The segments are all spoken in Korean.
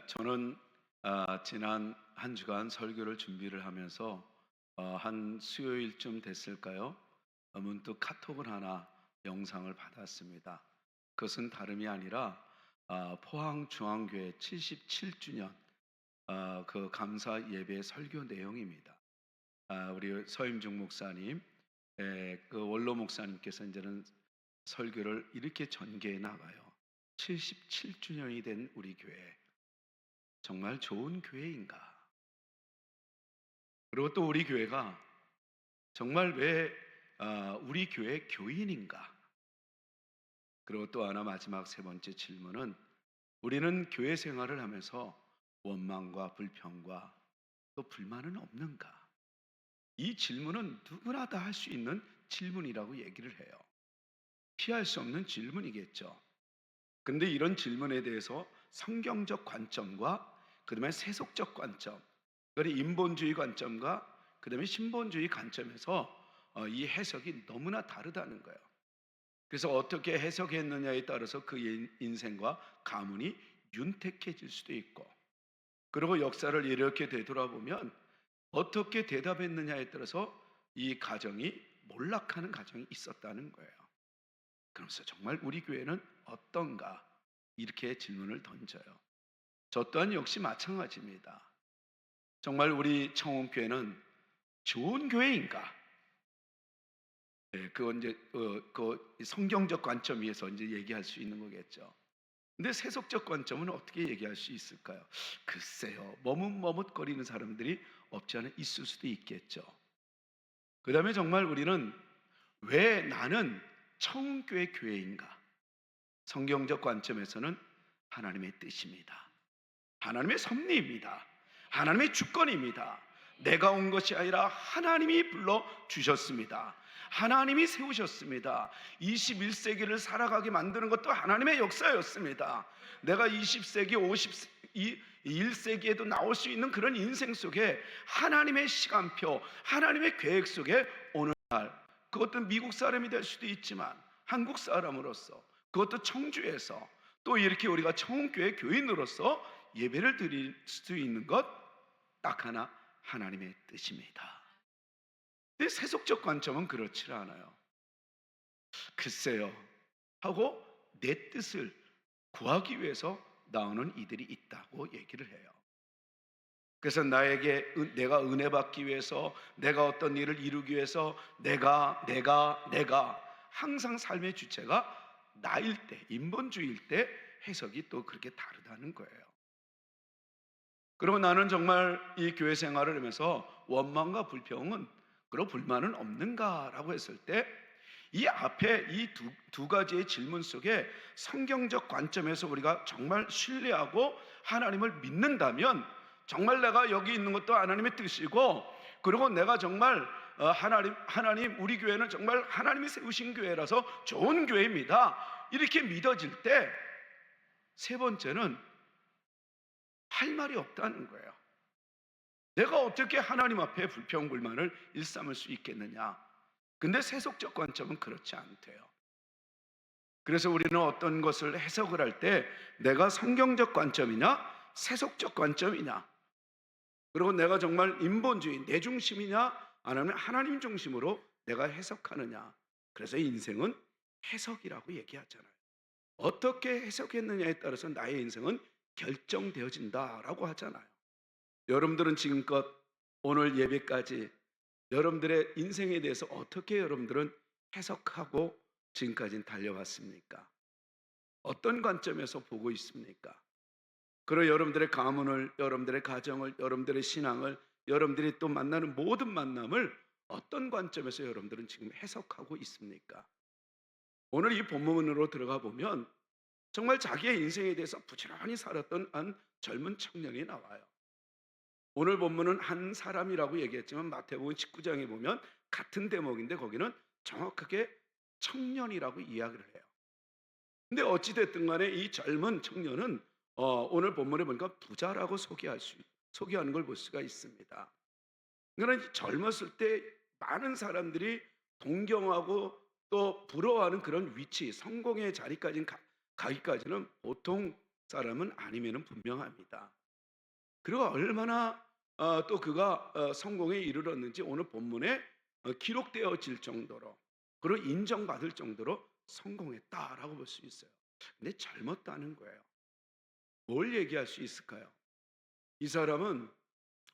저는 지난 한 주간 설교를 준비를 하면서 한 수요일쯤 됐을까요? 문득 카톡을 하나 영상을 받았습니다. 그것은 다름이 아니라 포항중앙교회 77주년 그 감사 예배 설교 내용입니다. 우리 서임중 목사님, 그 원로 목사님께서 이제는 설교를 이렇게 전개해 나가요. 77주년이 된 우리 교회, 정말 좋은 교회인가? 그리고 또 우리 교회가 정말 왜 우리 교회 교인인가? 그리고 또 하나 마지막 세 번째 질문은, 우리는 교회 생활을 하면서 원망과 불평과 또 불만은 없는가? 이 질문은 누구나 다 할 수 있는 질문이라고 얘기를 해요. 피할 수 없는 질문이겠죠. 근데 이런 질문에 대해서 성경적 관점과 그다음에 세속적 관점, 그리고 인본주의 관점과 그다음에 신본주의 관점에서 이 해석이 너무나 다르다는 거예요. 그래서 어떻게 해석했느냐에 따라서 그 인생과 가문이 윤택해질 수도 있고, 그리고 역사를 이렇게 되돌아보면 어떻게 대답했느냐에 따라서 이 가정이 몰락하는 가정이 있었다는 거예요. 그러면서 정말 우리 교회는 어떤가? 이렇게 질문을 던져요. 저 또한 역시 마찬가지입니다. 정말 우리 청원교회는 좋은 교회인가? 그건 이제 그 성경적 관점에서 이제 얘기할 수 있는 거겠죠. 근데 세속적 관점은 어떻게 얘기할 수 있을까요? 글쎄요, 머뭇머뭇거리는 사람들이 없지 않아 있을 수도 있겠죠. 그 다음에 정말 우리는 왜 나는 청운교회 교회인가? 성경적 관점에서는 하나님의 뜻입니다. 하나님의 섭리입니다. 하나님의 주권입니다. 내가 온 것이 아니라 하나님이 불러 주셨습니다. 하나님이 세우셨습니다. 21세기를 살아가게 만드는 것도 하나님의 역사였습니다. 내가 20세기, 51세기에도 나올 수 있는 그런 인생 속에 하나님의 시간표, 하나님의 계획 속에 오늘날, 그것도 미국 사람이 될 수도 있지만 한국 사람으로서, 그것도 청주에서, 또 이렇게 우리가 청운교회 교인으로서 예배를 드릴 수 있는 것 딱 하나, 하나님의 뜻입니다. 근데 세속적 관점은 그렇지 않아요. 글쎄요 하고 내 뜻을 구하기 위해서 나오는 이들이 있다고 얘기를 해요. 그래서 내가 은혜 받기 위해서, 내가 어떤 일을 이루기 위해서 내가 항상 삶의 주체가 나일 때, 인본주의일 때 해석이 또 그렇게 다르다는 거예요. 그리고 나는 정말 이 교회 생활을 하면서 원망과 불평은, 그리고 불만은 없는가라고 했을 때, 이 앞에 이 두 가지의 질문 속에 성경적 관점에서 우리가 정말 신뢰하고 하나님을 믿는다면, 정말 내가 여기 있는 것도 하나님의 뜻이고, 그리고 내가 정말 하나님 우리 교회는 정말 하나님이 세우신 교회라서 좋은 교회입니다, 이렇게 믿어질 때, 세 번째는 할 말이 없다는 거예요. 내가 어떻게 하나님 앞에 불평 불만을 일삼을 수 있겠느냐? 근데 세속적 관점은 그렇지 않대요. 그래서 우리는 어떤 것을 해석을 할 때 내가 성경적 관점이냐 세속적 관점이냐, 그리고 내가 정말 인본주의 내중심이냐 아니면 하나님 중심으로 내가 해석하느냐. 그래서 인생은 해석이라고 얘기하잖아요. 어떻게 해석했느냐에 따라서 나의 인생은 결정되어진다라고 하잖아요. 여러분들은 지금껏 오늘 예배까지 여러분들의 인생에 대해서 어떻게 여러분들은 해석하고 지금까지 달려왔습니까? 어떤 관점에서 보고 있습니까? 그리고 여러분들의 가문을, 여러분들의 가정을, 여러분들의 신앙을, 여러분들이 또 만나는 모든 만남을 어떤 관점에서 여러분들은 지금 해석하고 있습니까? 오늘 이 본문으로 들어가 보면 정말 자기의 인생에 대해서 부지런히 살았던 한 젊은 청년이 나와요. 오늘 본문은 한 사람이라고 얘기했지만 마태복음 19장에 보면 같은 대목인데 거기는 정확하게 청년이라고 이야기를 해요. 근데 어찌됐든 간에 이 젊은 청년은 오늘 본문에 보니까 부자라고 소개하는 걸 볼 수가 있습니다. 그러니까 젊었을 때 많은 사람들이 동경하고 또 부러워하는 그런 위치, 성공의 자리까지 가기까지는 보통 사람은 아니면은 분명합니다. 그리고 얼마나 또 그가 성공에 이르렀는지 오늘 본문에 기록되어질 정도로, 그리고 인정받을 정도로 성공했다라고 볼 수 있어요. 근데 젊었다는 거예요. 뭘 얘기할 수 있을까요? 이 사람은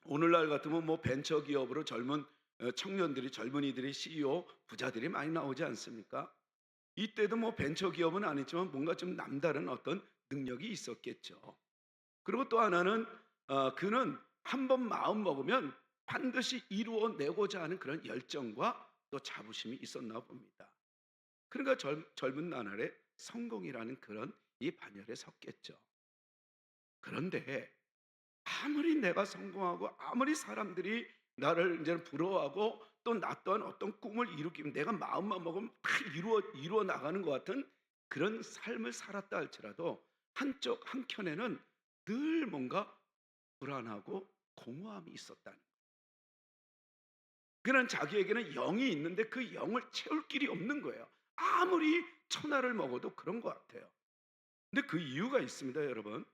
오늘날 같으면 뭐 벤처 기업으로 젊은 청년들이, 젊은이들이 CEO 부자들이 많이 나오지 않습니까? 이때도 뭐 벤처 기업은 아니지만 뭔가 좀 남다른 어떤 능력이 있었겠죠. 그리고 또 하나는 그는 한 번 마음 먹으면 반드시 이루어내고자 하는 그런 열정과 또 자부심이 있었나 봅니다. 그러니까 젊은 나날에 성공이라는 그런 이 반열에 섰겠죠. 그런데 아무리 내가 성공하고 아무리 사람들이 나를 이제 부러워하고 또 나 또한 어떤 꿈을 이루기 내가 마음만 먹으면 다 이루어 나가는 것 같은 그런 삶을 살았다 할지라도 한켠에는 늘 뭔가 불안하고 공허함이 있었다는. 그는 자기에게는 영이 있는데 그 영을 채울 길이 없는 거예요. 아무리 천하를 먹어도 그런 것 같아요. 근데 그 이유가 있습니다, 여러분.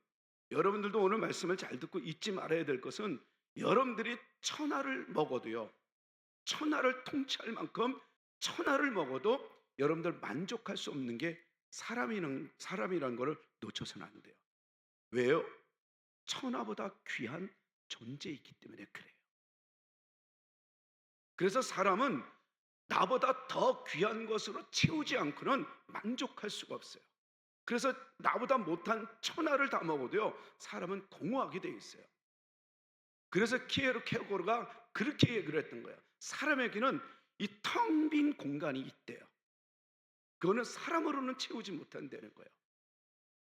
여러분들도 오늘 말씀을 잘 듣고 잊지 말아야 될 것은, 여러분들이 천하를 먹어도요, 천하를 통치할 만큼 천하를 먹어도 여러분들 만족할 수 없는 게 사람이라는 것을 놓쳐서는 안 돼요. 왜요? 천하보다 귀한 존재이기 때문에 그래요. 그래서 사람은 나보다 더 귀한 것으로 채우지 않고는 만족할 수가 없어요. 그래서 나보다 못한 천하를 다 먹어도요, 사람은 공허하게 되어 있어요. 그래서 키에르케고르가 그렇게 얘기를 했던 거예요. 사람에게는 이 텅 빈 공간이 있대요. 그거는 사람으로는 채우지 못한다는 거예요.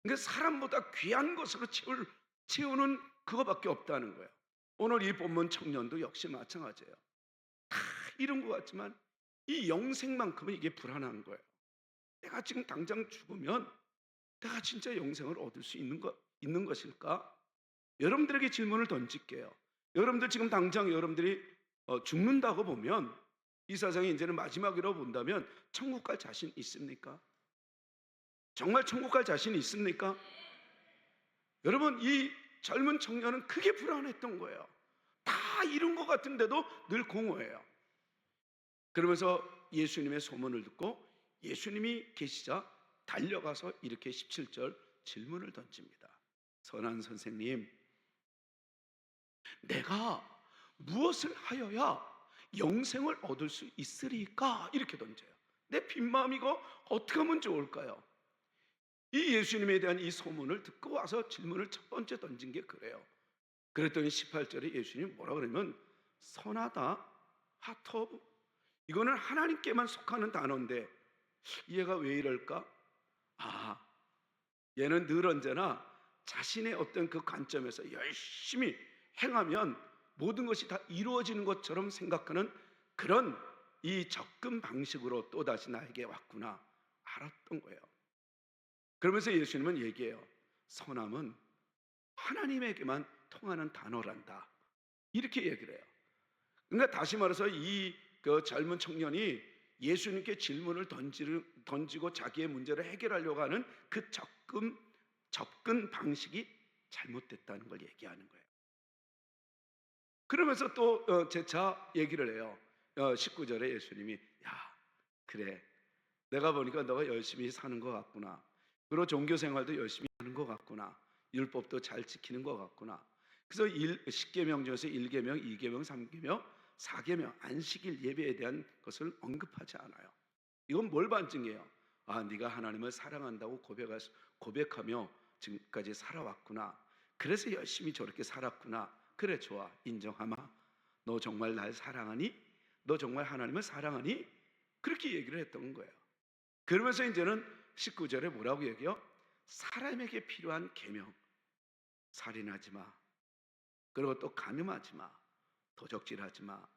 그러니까 사람보다 귀한 것으로 채우는 그거밖에 없다는 거예요. 오늘 이 본문 청년도 역시 마찬가지예요. 다 이런 것 같지만 이 영생만큼은 이게 불안한 거예요. 내가 지금 당장 죽으면 내가 진짜 영생을 얻을 수 있는 것일까? 여러분들에게 질문을 던질게요. 여러분들 지금 당장 여러분들이 죽는다고 보면, 이 세상에 이제는 마지막이라고 본다면 천국 갈 자신 있습니까? 정말 천국 갈 자신 있습니까? 여러분, 이 젊은 청년은 크게 불안했던 거예요. 다 이룬 것 같은데도 늘 공허해요. 그러면서 예수님의 소문을 듣고 예수님이 계시자 달려가서 이렇게 17절 질문을 던집니다. 선한 선생님, 내가 무엇을 하여야 영생을 얻을 수 있으리까? 이렇게 던져요. 내 빈마음 이거 어떻게 하면 좋을까요? 이 예수님에 대한 이 소문을 듣고 와서 질문을 첫 번째 던진 게 그래요. 그랬더니 18절에 예수님이 뭐라 그러면, 선하다, 하터브, 이거는 하나님께만 속하는 단어인데 얘가 왜 이럴까? 아, 얘는 늘 언제나 자신의 어떤 그 관점에서 열심히 행하면 모든 것이 다 이루어지는 것처럼 생각하는 그런 이 접근 방식으로 또다시 나에게 왔구나 알았던 거예요. 그러면서 예수님은 얘기해요. 선함은 하나님에게만 통하는 단어란다, 이렇게 얘기를 해요. 그러니까 다시 말해서 그 젊은 청년이 예수님께 질문을 던지고 자기의 문제를 해결하려고 하는 그 접근 방식이 잘못됐다는 걸 얘기하는 거예요. 그러면서 또 재차 얘기를 해요. 19절에 예수님이, 야, 그래, 내가 보니까 너가 열심히 사는 것 같구나. 그리고 종교 생활도 열심히 하는 것 같구나. 율법도 잘 지키는 것 같구나. 그래서 10계명 중에서 1계명, 2계명, 3계명, 4계명 안식일 예배에 대한 것을 언급하지 않아요. 이건 뭘 반증해요? 아, 네가 하나님을 사랑한다고 고백하며 지금까지 살아왔구나. 그래서 열심히 저렇게 살았구나. 그래, 좋아, 인정하마. 너 정말 날 사랑하니? 너 정말 하나님을 사랑하니? 그렇게 얘기를 했던 거예요. 그러면서 이제는 19절에 뭐라고 얘기해요? 사람에게 필요한 계명, 살인하지 마, 그리고 또 간음하지 마, 도적질하지 마,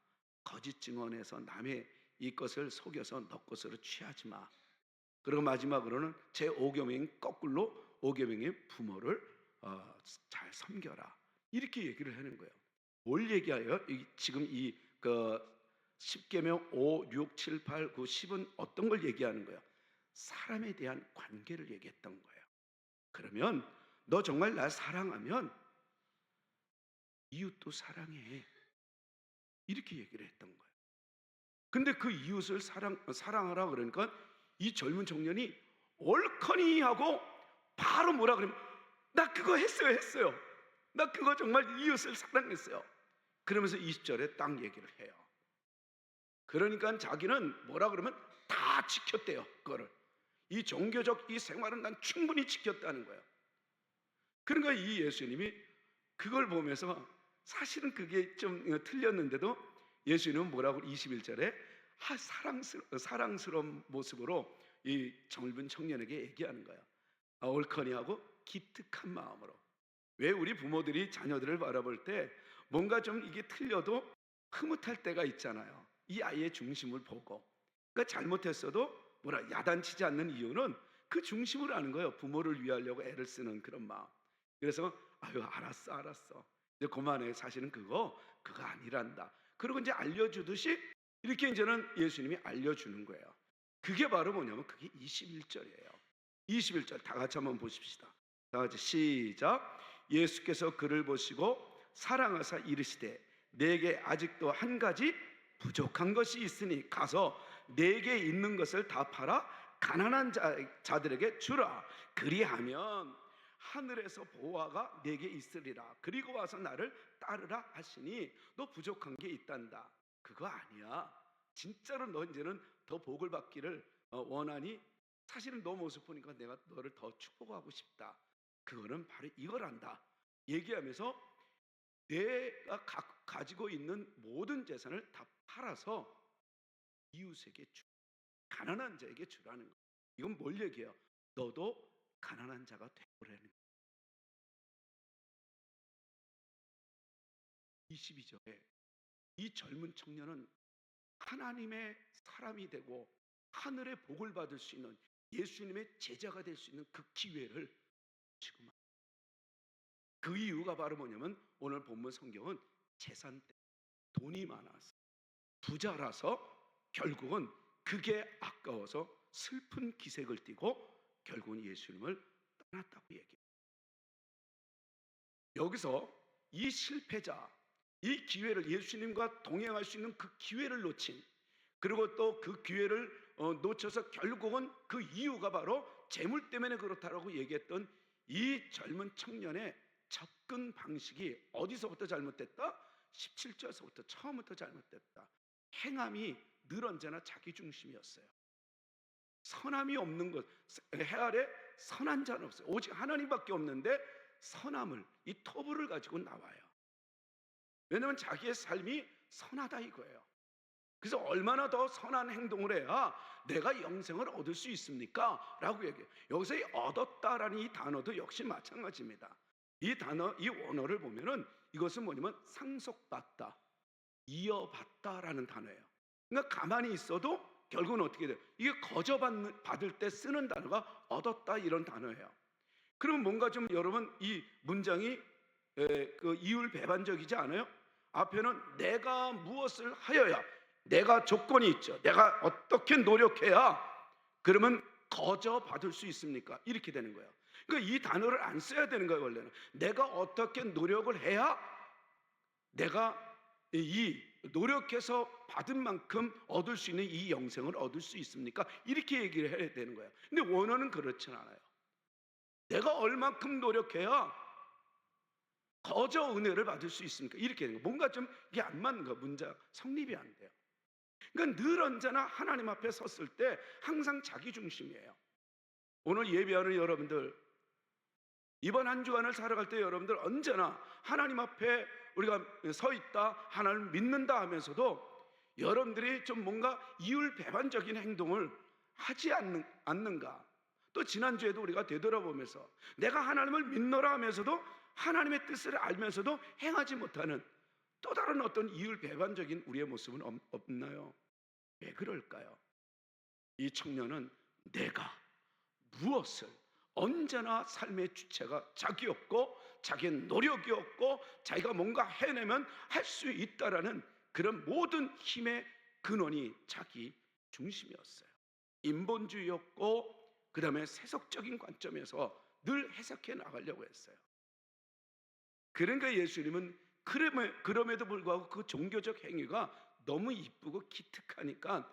거짓 증언해서 남의 이 것을 속여서 너 것으로 취하지 마. 그리고 마지막으로는 제 5계명 거꾸로 5계명의 부모를 잘 섬겨라, 이렇게 얘기를 하는 거예요. 뭘 얘기해요? 지금 그 10계명 5, 6, 7, 8, 9, 10은 어떤 걸 얘기하는 거예요? 사람에 대한 관계를 얘기했던 거예요. 그러면 너 정말 날 사랑하면 이웃도 사랑해. 이렇게 얘기를 했던 거예요. 근데 그 이웃을 사랑하라 그러니까 이 젊은 청년이 얼커니 하고 바로 뭐라 그러면 나 그거 했어요. 나 그거 정말 이웃을 사랑했어요. 그러면서 20절에 딱 얘기를 해요. 그러니까 자기는 뭐라 그러면 다 지켰대요. 그거를. 이 종교적 이 생활은 난 충분히 지켰다는 거예요. 그러니까 이 예수님이 그걸 보면서 사실은 그게 좀 틀렸는데도 예수님은 뭐라고 21절에 사랑스러운 모습으로 이 젊은 청년에게 얘기하는 거예요. 얼커니하고 기특한 마음으로. 왜 우리 부모들이 자녀들을 바라볼 때 뭔가 좀 이게 틀려도 흐뭇할 때가 있잖아요. 이 아이의 중심을 보고. 그러니까 잘못했어도 야단치지 않는 이유는 그 중심을 아는 거예요. 부모를 위하려고 애를 쓰는 그런 마음. 그래서 아유 알았어. 이제 그만해. 사실은 그거 아니란다. 그리고 이제 알려주듯이 이렇게 이제는 예수님이 알려주는 거예요. 그게 바로 뭐냐면 그게 21절이에요. 21절 다 같이 한번 보십시다. 다 같이 시작. 예수께서 그를 보시고 사랑하사 이르시되 내게 아직도 한 가지 부족한 것이 있으니 가서 내게 있는 것을 다 팔아 가난한 자들에게 주라. 그리하면 하늘에서 보화가 내게 있으리라. 그리고 와서 나를 따르라 하시니 너 부족한 게 있단다. 그거 아니야. 진짜로 너 이제는 더 복을 받기를 원하니 사실은 너 모습 보니까 내가 너를 더 축복하고 싶다. 그거는 바로 이거란다. 얘기하면서 내가 가지고 있는 모든 재산을 다 팔아서 이웃에게 가난한 자에게 주라는 거예요. 이건 뭘 얘기해요? 너도 가난한 자가 되보라는 거예요. 22절에 이 젊은 청년은 하나님의 사람이 되고 하늘의 복을 받을 수 있는 예수님의 제자가 될 수 있는 그 기회를 지금 그 이유가 바로 뭐냐면 오늘 본문 성경은 재산 때문에 돈이 많아서 부자라서 결국은 그게 아까워서 슬픈 기색을 띠고 결국은 예수님을 떠났다고 얘기해요. 여기서 이 실패자, 이 기회를 예수님과 동행할 수 있는 그 기회를 놓친, 그리고 또 그 기회를 놓쳐서 결국은 그 이유가 바로 재물 때문에 그렇다라고 얘기했던 이 젊은 청년의 접근 방식이 어디서부터 잘못됐다? 17절에서부터 처음부터 잘못됐다. 행함이 늘 언제나 자기 중심이었어요. 선함이 없는 것, 해 아래 선한 자는 없어요. 오직 하나님밖에 없는데 선함을, 이 토부를 가지고 나와요. 왜냐하면 자기의 삶이 선하다 이거예요. 그래서 얼마나 더 선한 행동을 해야 내가 영생을 얻을 수 있습니까? 라고 얘기해요. 여기서 이 얻었다라는 이 단어도 역시 마찬가지입니다. 이 단어, 이 원어를 보면은 이것은 뭐냐면 상속받다, 이어받다라는 단어예요. 그러니까 가만히 있어도 결국은 어떻게 돼요? 이게 받을 때 쓰는 단어가 얻었다 이런 단어예요. 그럼 뭔가 좀 여러분 이 문장이 그 이율배반적이지 않아요? 앞에는 내가 무엇을 하여야, 내가 조건이 있죠. 내가 어떻게 노력해야 그러면 거저 받을 수 있습니까? 이렇게 되는 거예요. 그러니까 이 단어를 안 써야 되는 거예요. 원래는 내가 어떻게 노력을 해야 내가 이 노력해서 받은 만큼 얻을 수 있는 이 영생을 얻을 수 있습니까? 이렇게 얘기를 해야 되는 거예요. 근데 원어는 그렇진 않아요. 내가 얼만큼 노력해야 거저 은혜를 받을 수 있습니까? 이렇게 되는 거예요. 뭔가 좀 이게 안 맞는 거예요. 문장 성립이 안 돼요. 그러니까 늘 언제나 하나님 앞에 섰을 때 항상 자기 중심이에요. 오늘 예배하는 여러분들, 이번 한 주간을 살아갈 때 여러분들 언제나 하나님 앞에 우리가 서 있다, 하나님을 믿는다 하면서도 여러분들이 좀 뭔가 이율배반적인 행동을 하지 않는가? 또 지난주에도 우리가 되돌아보면서 내가 하나님을 믿노라 하면서도 하나님의 뜻을 알면서도 행하지 못하는 또 다른 어떤 이율배반적인 우리의 모습은 없나요? 왜 그럴까요? 이 청년은 내가 무엇을, 언제나 삶의 주체가 자기였고 자기의 노력이었고 자기가 뭔가 해내면 할 수 있다라는 그런 모든 힘의 근원이 자기 중심이었어요. 인본주의였고 그 다음에 세속적인 관점에서 늘 해석해 나가려고 했어요. 그러니까 예수님은 그럼에도 불구하고 그 종교적 행위가 너무 이쁘고 기특하니까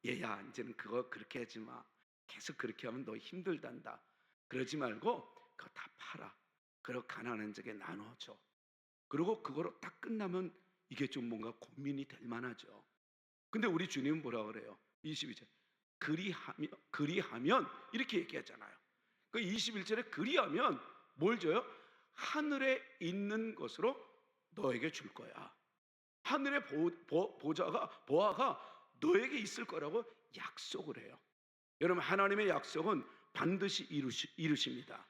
얘야 이제는 그거 그렇게 하지 마. 계속 그렇게 하면 너 힘들단다. 그러지 말고 그거 다 팔아. 그리고 가난한 자에게 나눠줘. 그리고 그거로 딱 끝나면 이게 좀 뭔가 고민이 될 만하죠. 근데 우리 주님은 뭐라 그래요? 22절 그리하면 이렇게 얘기하잖아요. 그 21절에 그리하면 뭘 줘요? 하늘에 있는 것으로 너에게 줄 거야. 하늘의 보아가 너에게 있을 거라고 약속을 해요. 여러분, 하나님의 약속은 반드시 이루십니다.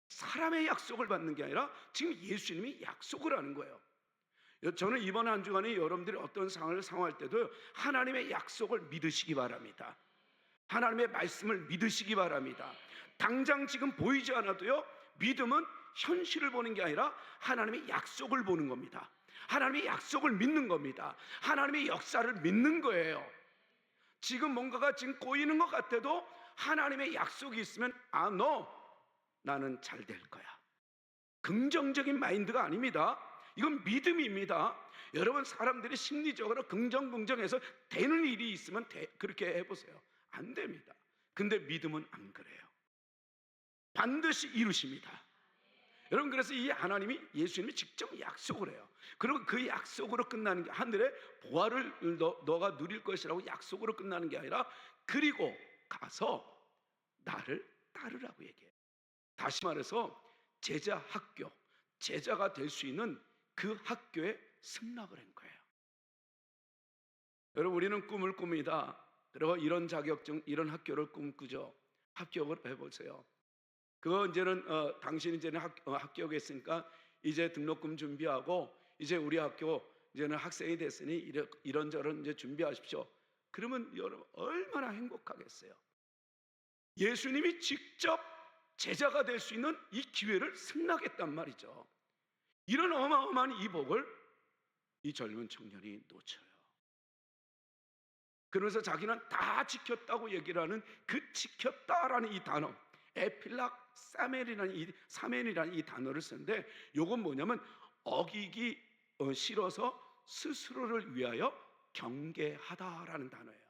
사람의 약속을 받는 게 아니라 지금 예수님이 약속을 하는 거예요. 저는 이번 한 주간에 여러분들이 어떤 상황을 상황할 때도 하나님의 약속을 믿으시기 바랍니다. 하나님의 말씀을 믿으시기 바랍니다. 당장 지금 보이지 않아도요, 믿음은 현실을 보는 게 아니라 하나님의 약속을 보는 겁니다. 하나님의 약속을 믿는 겁니다. 하나님의 역사를 믿는 거예요. 지금 뭔가가 지금 꼬이는 것 같아도 하나님의 약속이 있으면 나는 잘 될 거야. 긍정적인 마인드가 아닙니다. 이건 믿음입니다. 여러분, 사람들이 심리적으로 긍정해서 되는 일이 있으면 그렇게 해보세요. 안 됩니다. 근데 믿음은 안 그래요. 반드시 이루십니다. 여러분, 그래서 이 하나님이 예수님이 직접 약속을 해요. 그리고 그 약속으로 끝나는 게 하늘의 보화를 너가 누릴 것이라고 약속으로 끝나는 게 아니라 그리고 가서 나를 따르라고 얘기해요. 다시 말해서 제자 학교, 제자가 될 수 있는 그 학교에 승낙을 한 거예요. 여러분, 우리는 꿈을 꿉니다. 그리고 이런 자격증, 이런 학교를 꿈꾸죠. 합격을 해보세요. 그거 이제는 당신이 이제는 합격했으니까 이제 등록금 준비하고 이제 우리 학교 이제는 학생이 됐으니 이런저런 이제 준비하십시오. 그러면 여러분 얼마나 행복하겠어요. 예수님이 직접 제자가 될 수 있는 이 기회를 승낙했단 말이죠. 이런 어마어마한 이 복을 이 젊은 청년이 놓쳐요. 그러면서 자기는 다 지켰다고 얘기를 하는 그 지켰다라는 이 단어, 에필락 사멘이라는 이 단어를 쓰는데, 이건 뭐냐면 어기기 싫어서 스스로를 위하여 경계하다라는 단어예요.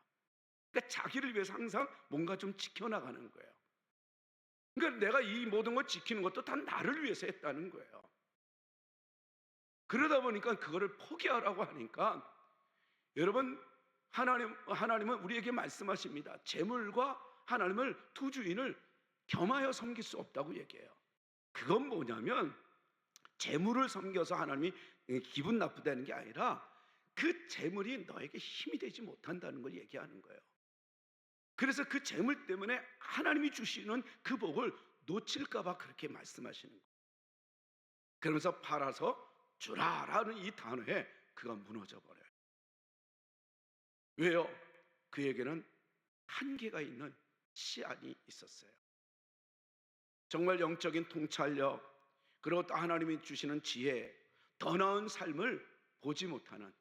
그러니까 자기를 위해서 항상 뭔가 좀 지켜나가는 거예요. 그러니까 내가 이 모든 걸 지키는 것도 다 나를 위해서 했다는 거예요. 그러다 보니까 그거를 포기하라고 하니까, 여러분, 하나님은 우리에게 말씀하십니다. 재물과 하나님을, 두 주인을 겸하여 섬길 수 없다고 얘기해요. 그건 뭐냐면 재물을 섬겨서 하나님이 기분 나쁘다는 게 아니라 그 재물이 너에게 힘이 되지 못한다는 걸 얘기하는 거예요. 그래서 그 재물 때문에 하나님이 주시는 그 복을 놓칠까 봐 그렇게 말씀하시는 거예요. 그러면서 팔아서 주라라는 이 단어에 그가 무너져 버려요. 왜요? 그에게는 한계가 있는 시안이 있었어요. 정말 영적인 통찰력, 그리고 또 하나님이 주시는 지혜, 더 나은 삶을 보지 못하는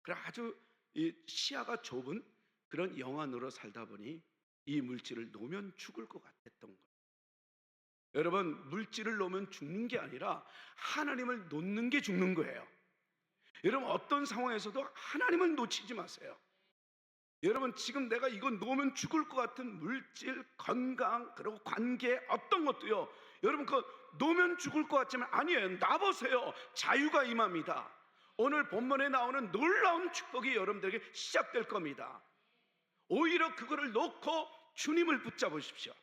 그런 아주 이 시야가 좁은 그런 영안으로 살다 보니 이 물질을 놓으면 죽을 것 같았던 거예요. 여러분, 물질을 놓으면 죽는 게 아니라 하나님을 놓는 게 죽는 거예요. 여러분, 어떤 상황에서도 하나님을 놓치지 마세요. 여러분, 지금 내가 이거 놓으면 죽을 것 같은 물질, 건강, 그리고 관계, 어떤 것도요, 여러분 그거 놓으면 죽을 것 같지만 아니에요. 놔보세요. 자유가 임합니다. 오늘 본문에 나오는 놀라운 축복이 여러분들에게 시작될 겁니다. 오히려 그거를 놓고 주님을 붙잡으십시오.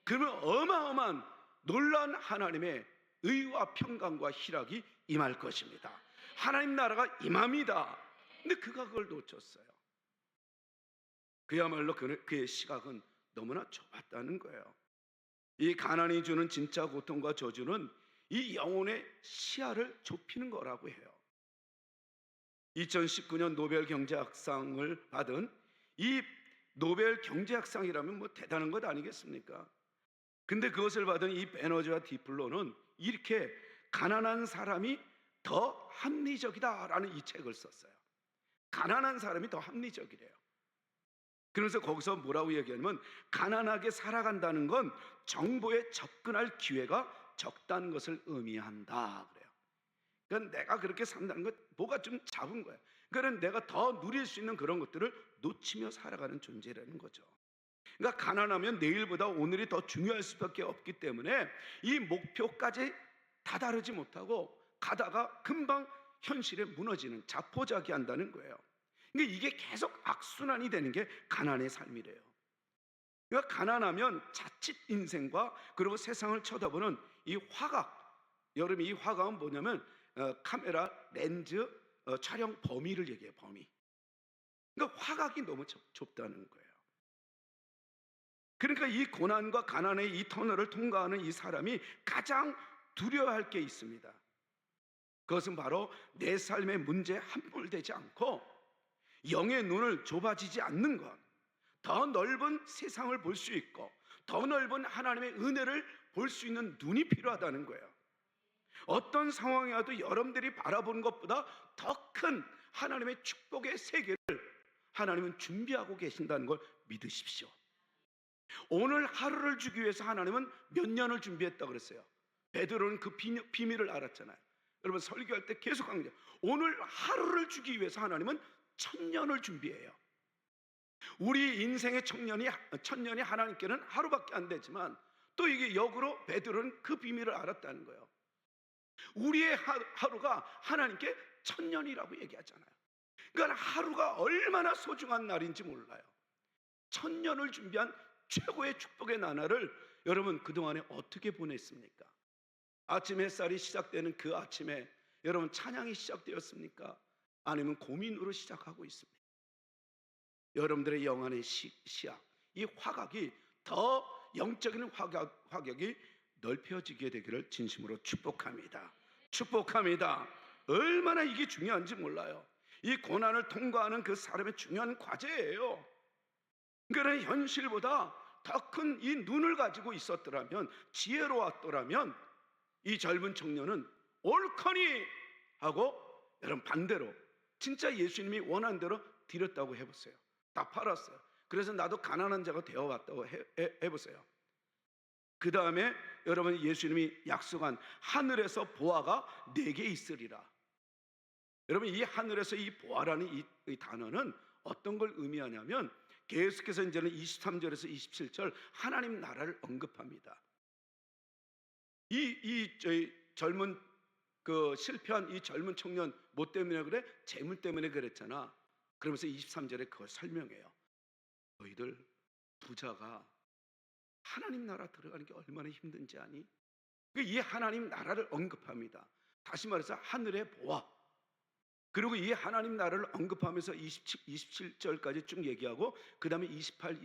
그러면 어마어마한 놀라운 하나님의 의와 평강과 희락이 임할 것입니다. 하나님 나라가 임합니다. 근데 그가 그걸 놓쳤어요. 그야말로 그의 시각은 너무나 좁았다는 거예요. 이 가난이 주는 진짜 고통과 저주는 이 영혼의 시야를 좁히는 거라고 해요. 2019년 노벨 경제학상을 받은 이 노벨 경제학상이라면 뭐 대단한 것 아니겠습니까? 근데 그것을 받은 이 베너지와 디플로는 이렇게 가난한 사람이 더 합리적이다라는 이 책을 썼어요. 가난한 사람이 더 합리적이래요. 그래서 거기서 뭐라고 얘기하냐면 가난하게 살아간다는 건 정보에 접근할 기회가 적다는 것을 의미한다 그래요. 그러니까 내가 그렇게 산다는 건 뭐가 좀 잡은 거야. 그러니까 내가 더 누릴 수 있는 그런 것들을 놓치며 살아가는 존재라는 거죠. 그러니까 가난하면 내일보다 오늘이 더 중요할 수밖에 없기 때문에 이 목표까지 다다르지 못하고 가다가 금방 현실에 무너지는 자포자기한다는 거예요. 그러니까 이게 계속 악순환이 되는 게 가난의 삶이래요. 그러니까 가난하면 자칫 인생과 그리고 세상을 쳐다보는 이 화각, 여러분 이 화각은 뭐냐면 카메라 렌즈 촬영 범위를 얘기해요. 범위. 그러니까 화각이 너무 좁다는 거예요. 그러니까 이 고난과 가난의 이 터널을 통과하는 이 사람이 가장 두려워할 게 있습니다. 그것은 바로 내 삶의 문제에 함몰되지 않고 영의 눈을 좁아지지 않는 것, 더 넓은 세상을 볼 수 있고 더 넓은 하나님의 은혜를 볼 수 있는 눈이 필요하다는 거예요. 어떤 상황이 와도 여러분들이 바라보는 것보다 더 큰 하나님의 축복의 세계를 하나님은 준비하고 계신다는 걸 믿으십시오. 오늘 하루를 주기 위해서 하나님은 몇 년을 준비했다고 그랬어요. 베드로는 그 비밀을 알았잖아요. 여러분 설교할 때 계속 하는 거죠. 오늘 하루를 주기 위해서 하나님은 1000년을 준비해요. 우리 인생의 천년이 하나님께는 하루밖에 안 되지만 또 이게 역으로 베드로는 그 비밀을 알았다는 거예요. 우리의 하루가 하나님께 1000년이라고 얘기하잖아요. 그러니까 하루가 얼마나 소중한 날인지 몰라요. 1000년을 준비한 최고의 축복의 나날을 여러분 그동안에 어떻게 보냈습니까? 아침 햇살이 시작되는 그 아침에 여러분 찬양이 시작되었습니까? 아니면 고민으로 시작하고 있습니까? 여러분들의 영안의 시야, 이 화각이 더 영적인 화격이 넓혀지게 되기를 진심으로 축복합니다. 축복합니다. 얼마나 이게 중요한지 몰라요. 이 고난을 통과하는 그 사람의 중요한 과제예요. 그러나 현실보다 더 큰 이 눈을 가지고 있었더라면, 지혜로웠더라면 이 젊은 청년은 옳거니 하고 여러분 반대로 진짜 예수님이 원한 대로 드렸다고 해보세요. 다 팔았어요. 그래서 나도 가난한 자가 되어왔다고 해보세요. 그 다음에 여러분 예수님이 약속한 하늘에서 보화가 내게 있으리라. 여러분 이 하늘에서 이 보화라는 이 단어는 어떤 걸 의미하냐면 계속해서 이제는 23절에서 27절 하나님 나라를 언급합니다. 저희 젊은 그 실패한 이 젊은 청년 뭐 때문에 그래? 재물 때문에 그랬잖아. 그러면서 23절에 그걸 설명해요. 너희들 부자가 하나님 나라 들어가는 게 얼마나 힘든지 아니? 이 하나님 나라를 언급합니다. 다시 말해서 하늘의 보화. 그리고 이 하나님 나라를 언급하면서 27절까지 쭉 얘기하고 그 다음에 28,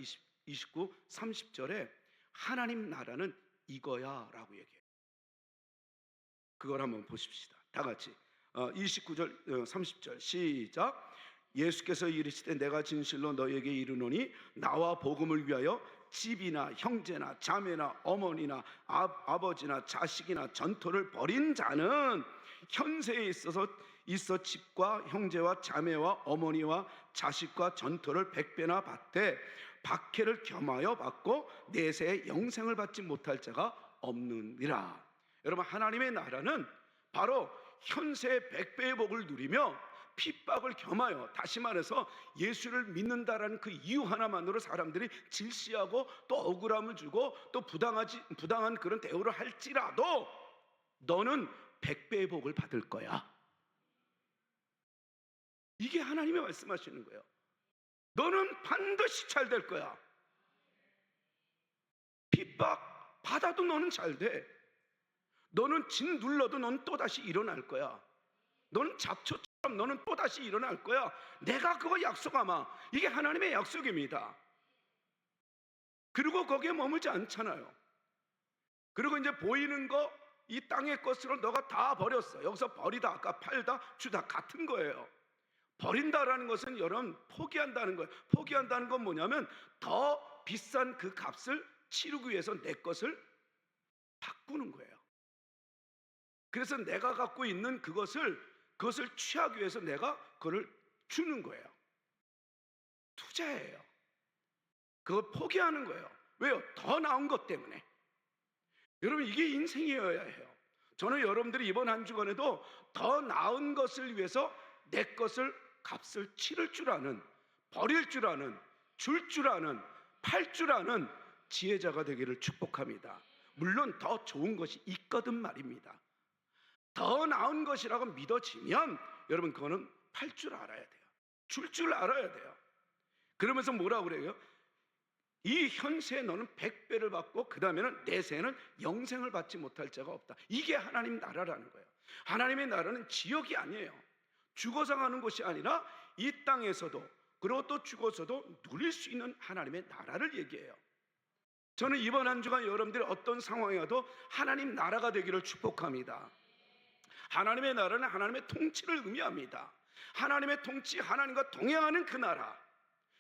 29, 30절에 하나님 나라는 이거야 라고 얘기해요. 그걸 한번 보십시다. 다 같이 29절 30절 시작. 예수께서 이르시되 내가 진실로 너희에게 이르노니 나와 복음을 위하여 집이나 형제나 자매나 어머니나 아버지나 자식이나 전토를 벌인 자는 현세에 있어 집과 형제와 자매와 어머니와 자식과 전토를 100배나 받되 박해를 겸하여 받고 내세에 영생을 받지 못할 자가 없느니라. 여러분 하나님의 나라는 바로 현세의 100배의 복을 누리며 핍박을 겸하여, 다시 말해서 예수를 믿는다라는 그 이유 하나만으로 사람들이 질시하고 또 억울함을 주고 또 부당한 그런 대우를 할지라도 너는 100배의 복을 받을 거야. 이게 하나님이 말씀하시는 거예요. 너는 반드시 잘 될 거야. 핍박 받아도 너는 잘 돼. 너는 진 눌러도 너는 또다시 일어날 거야. 너는 잡초처럼 너는 또다시 일어날 거야. 내가 그거 약속하마. 이게 하나님의 약속입니다. 그리고 거기에 머물지 않잖아요. 그리고 이제 보이는 거, 이 땅의 것으로 너가 다 버렸어. 여기서 버리다, 아까 팔다, 주다 같은 거예요. 버린다라는 것은 여러분 포기한다는 거예요. 포기한다는 건 뭐냐면 더 비싼 그 값을 치르기 위해서 내 것을 바꾸는 거예요. 그래서 내가 갖고 있는 그것을 취하기 위해서 내가 그걸 주는 거예요. 투자예요. 그걸 포기하는 거예요. 왜요? 더 나은 것 때문에. 여러분, 이게 인생이어야 해요. 저는 여러분들이 이번 한 주간에도 더 나은 것을 위해서 내 것을 값을 치를 줄 아는, 버릴 줄 아는, 줄 줄 아는, 팔 줄 아는 지혜자가 되기를 축복합니다. 물론 더 좋은 것이 있거든 말입니다. 더 나은 것이라고 믿어지면 여러분, 그거는 팔 줄 알아야 돼요. 줄 줄 알아야 돼요. 그러면서 뭐라고 그래요? 이 현세에 너는 100배를 받고 그 다음에는 내세에는 영생을 받지 못할 자가 없다. 이게 하나님 나라라는 거예요. 하나님의 나라는 지역이 아니에요. 죽어서 가는 것이 아니라 이 땅에서도, 그리고 또 죽어서도 누릴 수 있는 하나님의 나라를 얘기해요. 저는 이번 한 주간 여러분들이 어떤 상황이 와도 하나님 나라가 되기를 축복합니다. 하나님의 나라는 하나님의 통치를 의미합니다. 하나님의 통치, 하나님과 동행하는 그 나라,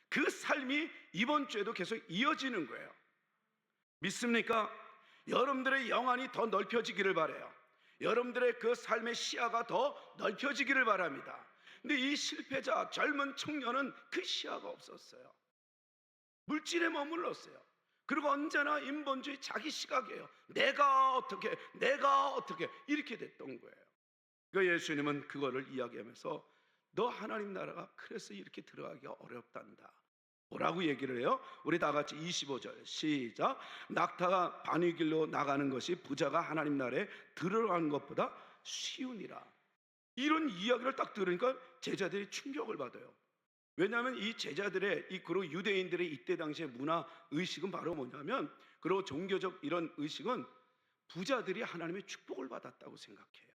그 삶이 이번 주에도 계속 이어지는 거예요. 믿습니까? 여러분들의 영안이 더 넓혀지기를 바라요. 여러분들의 그 삶의 시야가 더 넓혀지기를 바랍니다. 근데 이 실패자, 젊은 청년은 그 시야가 없었어요. 물질에 머물렀어요. 그리고 언제나 인본주의, 자기 시각이에요. 내가 어떻게 이렇게 됐던 거예요. 그러니까 예수님은 그거를 이야기하면서 너 하나님 나라가 그래서 이렇게 들어가기가 어렵단다. 뭐라고 얘기를 해요? 우리 다 같이 25절 시작. 낙타가 바위 길로 나가는 것이 부자가 하나님 나라에 들어가는 것보다 쉬우니라. 이런 이야기를 딱 들으니까 제자들이 충격을 받아요. 왜냐하면 이 제자들의, 그리고 유대인들의 이때 당시의 문화 의식은 바로 뭐냐면, 그리고 종교적 이런 의식은 부자들이 하나님의 축복을 받았다고 생각해요.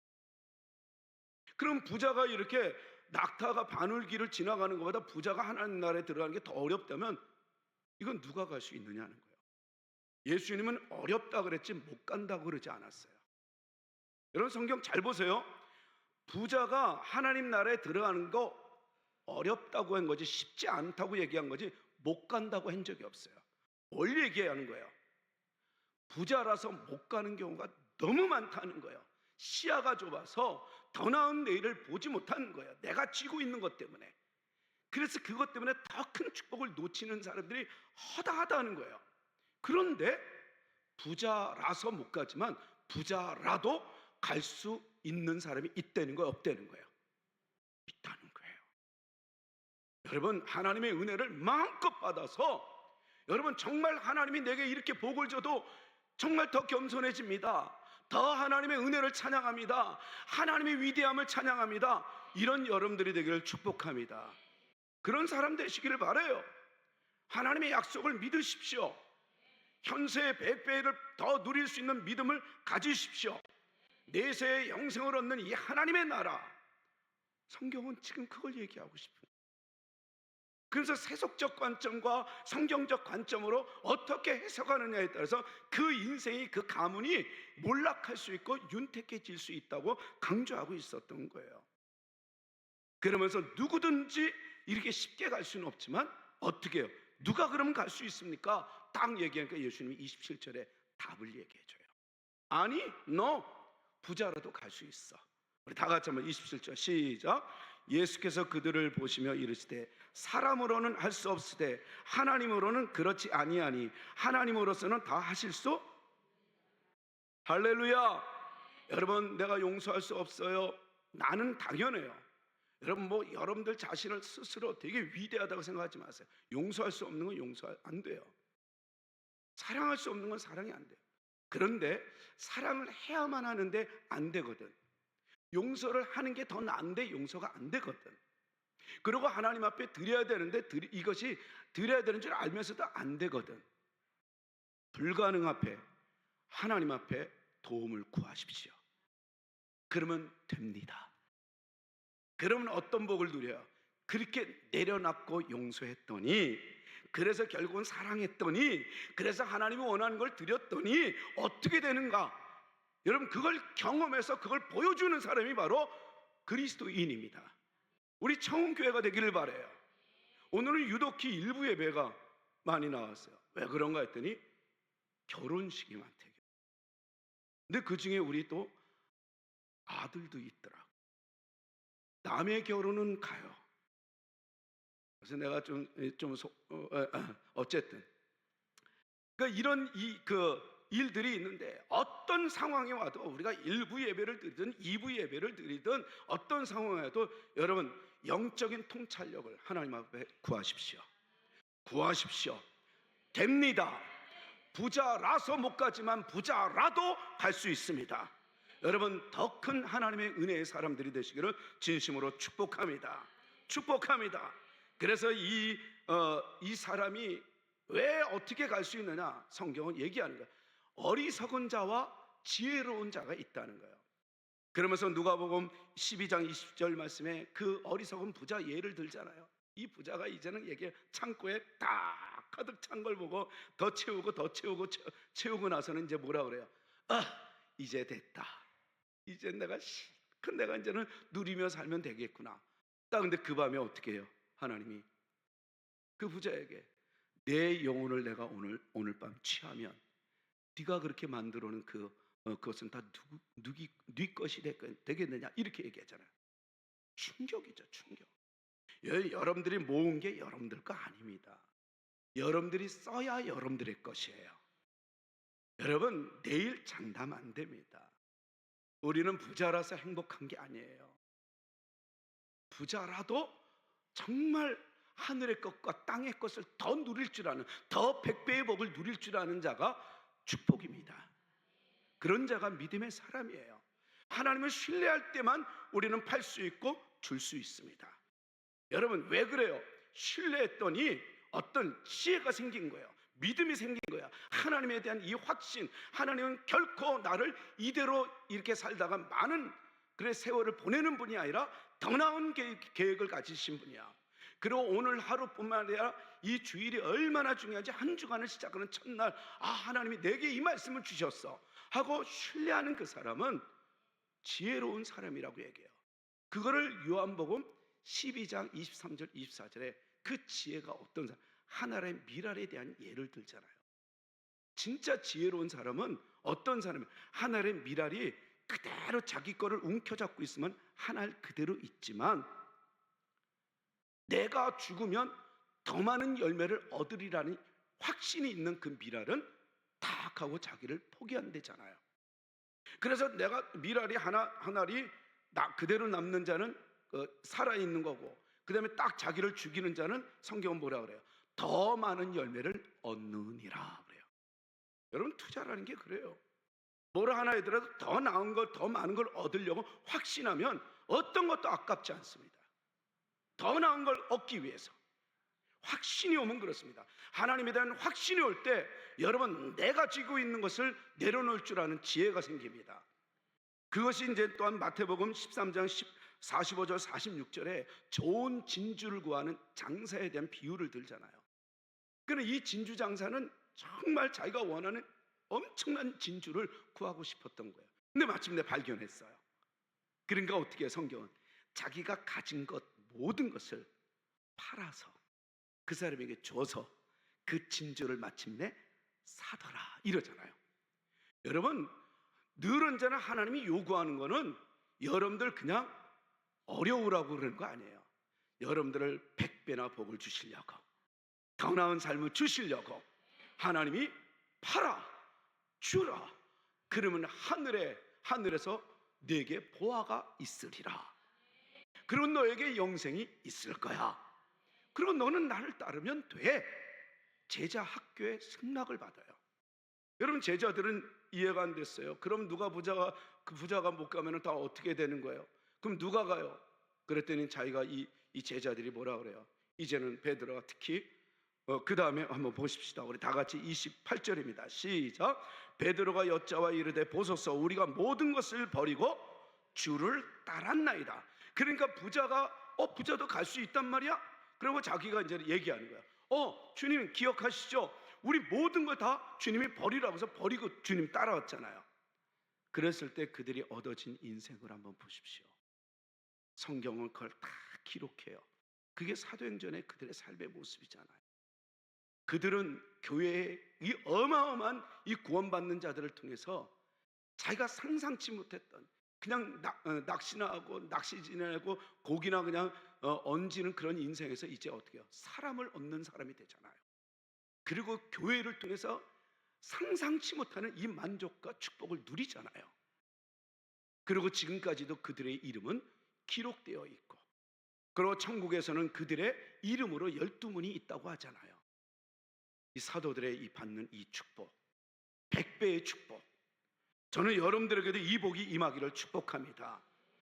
그럼 부자가 이렇게 낙타가 바늘길을 지나가는 것보다 부자가 하나님 나라에 들어가는 게 더 어렵다면 이건 누가 갈 수 있느냐는 거예요. 예수님은 어렵다 그랬지 못 간다고 그러지 않았어요. 여러분, 성경 잘 보세요. 부자가 하나님 나라에 들어가는 거 어렵다고 한 거지, 쉽지 않다고 얘기한 거지, 못 간다고 한 적이 없어요. 뭘 얘기하는 거예요? 부자라서 못 가는 경우가 너무 많다는 거예요. 시야가 좁아서 더 나은 내일을 보지 못하는 거예요. 내가 쥐고 있는 것 때문에. 그래서 그것 때문에 더 큰 축복을 놓치는 사람들이 허다하다는 거예요. 그런데 부자라서 못 가지만 부자라도 갈 수 있는 사람이 있다는 거예요, 없다는 거예요? 있다는 거예요. 여러분, 하나님의 은혜를 마음껏 받아서 여러분, 정말 하나님이 내게 이렇게 복을 줘도 정말 더 겸손해집니다. 더 하나님의 은혜를 찬양합니다. 하나님의 위대함을 찬양합니다. 이런 여러분들이 되기를 축복합니다. 그런 사람 되시기를 바라요. 하나님의 약속을 믿으십시오. 현세의 100배를 더 누릴 수 있는 믿음을 가지십시오. 내세의 영생을 얻는 이 하나님의 나라, 성경은 지금 그걸 얘기하고 싶은 거예요. 그래서 세속적 관점과 성경적 관점으로 어떻게 해석하느냐에 따라서 그 인생이, 그 가문이 몰락할 수 있고 윤택해질 수 있다고 강조하고 있었던 거예요. 그러면서 누구든지 이렇게 쉽게 갈 수는 없지만 어떻게 해요? 누가 그러면 갈 수 있습니까? 딱 얘기하니까 예수님이 27절에 답을 얘기해줘요. 아니, 너 부자라도 갈 수 있어. 우리 다 같이 한번 27절 시작. 예수께서 그들을 보시며 이르시되 사람으로는 할 수 없으되 하나님으로는 그렇지 아니하니 하나님으로서는 다 하실 수. 할렐루야. 여러분, 내가 용서할 수 없어요. 나는 당연해요. 여러분, 여러분들 자신을 스스로 되게 위대하다고 생각하지 마세요. 용서할 수 없는 건 용서 안 돼요. 사랑할 수 없는 건 사랑이 안 돼요. 그런데 사랑을 해야만 하는데 안 되거든. 용서를 하는 게 더 나은데 용서가 안 되거든. 그리고 하나님 앞에 드려야 되는데 이것이 드려야 되는 줄 알면서도 안 되거든. 불가능 앞에 하나님 앞에 도움을 구하십시오. 그러면 됩니다. 그러면 어떤 복을 누려요? 그렇게 내려놨고 용서했더니, 그래서 결국은 사랑했더니, 그래서 하나님이 원하는 걸 드렸더니 어떻게 되는가? 여러분, 그걸 경험해서 그걸 보여주는 사람이 바로 그리스도인입니다. 우리 청운교회가 되기를 바라요. 오늘은 유독히 일부 예배가 많이 나왔어요. 왜 그런가 했더니 결혼식이 많대요. 근데 그 중에 우리 또 아들도 있더라. 남의 결혼은 가요. 그래서 내가 어쨌든 그러니까 이런 일들이 있는데, 어떤 상황에 와도 우리가 1부 예배를 드리든 2부 예배를 드리든 어떤 상황에도 여러분 영적인 통찰력을 하나님 앞에 구하십시오. 구하십시오. 됩니다. 부자라서 못 가지만 부자라도 갈 수 있습니다. 여러분, 더 큰 하나님의 은혜의 사람들이 되시기를 진심으로 축복합니다. 축복합니다. 그래서 이 사람이 왜 어떻게 갈 수 있느냐, 성경은 얘기하는 거예요. 어리석은 자와 지혜로운 자가 있다는 거예요. 그러면서 누가복음 12장 20절 말씀에 그 어리석은 부자 예를 들잖아요. 이 부자가 이제는 얘기 창고에 다 가득 찬 걸 보고 더 채우고 더 채우고 채우고 나서는 이제 뭐라 그래요? 이제 됐다. 이제 내가 이제는 누리며 살면 되겠구나. 딱 근데 그 밤에 어떻게 해요? 하나님이 그 부자에게 내 영혼을 내가 오늘 밤 취하면 네가 그렇게 만들어 놓은 그것은 다 네 것이 되겠느냐, 이렇게 얘기하잖아요. 충격이죠, 충격. 여러분들이 모은 게 여러분들 거 아닙니다. 여러분들이 써야 여러분들의 것이에요. 여러분, 내일 장담 안 됩니다. 우리는 부자라서 행복한 게 아니에요. 부자라도 정말 하늘의 것과 땅의 것을 더 누릴 줄 아는, 더 100배의 복을 누릴 줄 아는 자가 축복입니다. 그런 자가 믿음의 사람이에요. 하나님을 신뢰할 때만 우리는 팔 수 있고 줄 수 있습니다. 여러분, 왜 그래요? 신뢰했더니 어떤 지혜가 생긴 거예요. 믿음이 생긴 거야. 하나님에 대한 이 확신, 하나님은 결코 나를 이대로 이렇게 살다가 많은 세월을 보내는 분이 아니라 더 나은 계획을 가지신 분이야. 그리고 오늘 하루뿐만 아니라 이 주일이 얼마나 중요한지, 한 주간을 시작하는 첫날, 하나님이 내게 이 말씀을 주셨어 하고 신뢰하는 그 사람은 지혜로운 사람이라고 얘기해요. 그거를 요한복음 12장 23절 24절에 그 지혜가 어떤 사람, 하나님의 미랄에 대한 예를 들잖아요. 진짜 지혜로운 사람은 어떤 사람이에요? 하나님의 미랄이 그대로 자기 거를 움켜잡고 있으면 하나를 그대로 있지만, 내가 죽으면 더 많은 열매를 얻으리라는 확신이 있는 그 미랄은 딱 하고 자기를 포기한대잖아요. 그래서 내가 미랄이 하나리 그대로 남는 자는 살아있는 거고, 그 다음에 딱 자기를 죽이는 자는 성경은 뭐라 그래요? 더 많은 열매를 얻느니라 그래요. 여러분, 투자라는 게 그래요. 뭐라 하나 하더라도 더 나은 걸, 더 많은 걸 얻으려고 확신하면 어떤 것도 아깝지 않습니다. 더 나은 걸 얻기 위해서 확신이 오면 그렇습니다. 하나님에 대한 확신이 올 때 여러분, 내가 쥐고 있는 것을 내려놓을 줄 아는 지혜가 생깁니다. 그것이 이제 또한 마태복음 13장 45절 46절에 좋은 진주를 구하는 장사에 대한 비유를 들잖아요. 그런데 이 진주 장사는 정말 자기가 원하는 엄청난 진주를 구하고 싶었던 거예요. 근데 마침내 발견했어요. 그러니까 어떻게 해요? 성경은 자기가 가진 것 모든 것을 팔아서 그 사람에게 줘서 그 진주를 마침내 사더라 이러잖아요. 여러분, 늘 언제나 하나님이 요구하는 거는 여러분들 그냥 어려우라고 그러는 거 아니에요. 여러분들을 100배나 복을 주시려고, 더 나은 삶을 주시려고 하나님이 팔아 주라. 그러면 하늘에서 네게 보화가 있으리라. 그리고 너에게 영생이 있을 거야. 그리고 너는 나를 따르면 돼. 제자 학교에 승낙을 받아요. 여러분, 제자들은 이해가 안 됐어요. 그럼 그 부자가 못 가면 다 어떻게 되는 거예요? 그럼 누가 가요? 그랬더니 자기가 이 제자들이 뭐라 그래요? 이제는 베드로가 특히 그 다음에 한번 보십시다. 우리 다 같이 28절입니다. 시작. 베드로가 여짜와 이르되 보소서, 우리가 모든 것을 버리고 주를 따랐나이다. 그러니까 부자도 갈 수 있단 말이야. 그리고 자기가 이제 얘기하는 거야. 주님 기억하시죠? 우리 모든 걸 다 주님이 버리라고 해서 버리고 주님 따라왔잖아요. 그랬을 때 그들이 얻어진 인생을 한번 보십시오. 성경은 그걸 다 기록해요. 그게 사도행전의 그들의 삶의 모습이잖아요. 그들은 교회의 이 어마어마한 이 구원받는 자들을 통해서 자기가 상상치 못했던, 그냥 낚시나 하고 낚시 지내고 고기나 그냥 얹는 그런 인생에서 이제 어떻게 해요? 사람을 얻는 사람이 되잖아요. 그리고 교회를 통해서 상상치 못하는 이 만족과 축복을 누리잖아요. 그리고 지금까지도 그들의 이름은 기록되어 있고, 그리고 천국에서는 그들의 이름으로 12문이 있다고 하잖아요. 이 사도들의 이 받는 이 축복, 100배의 축복, 저는 여러분들에게도 이 복이 임하기를 축복합니다.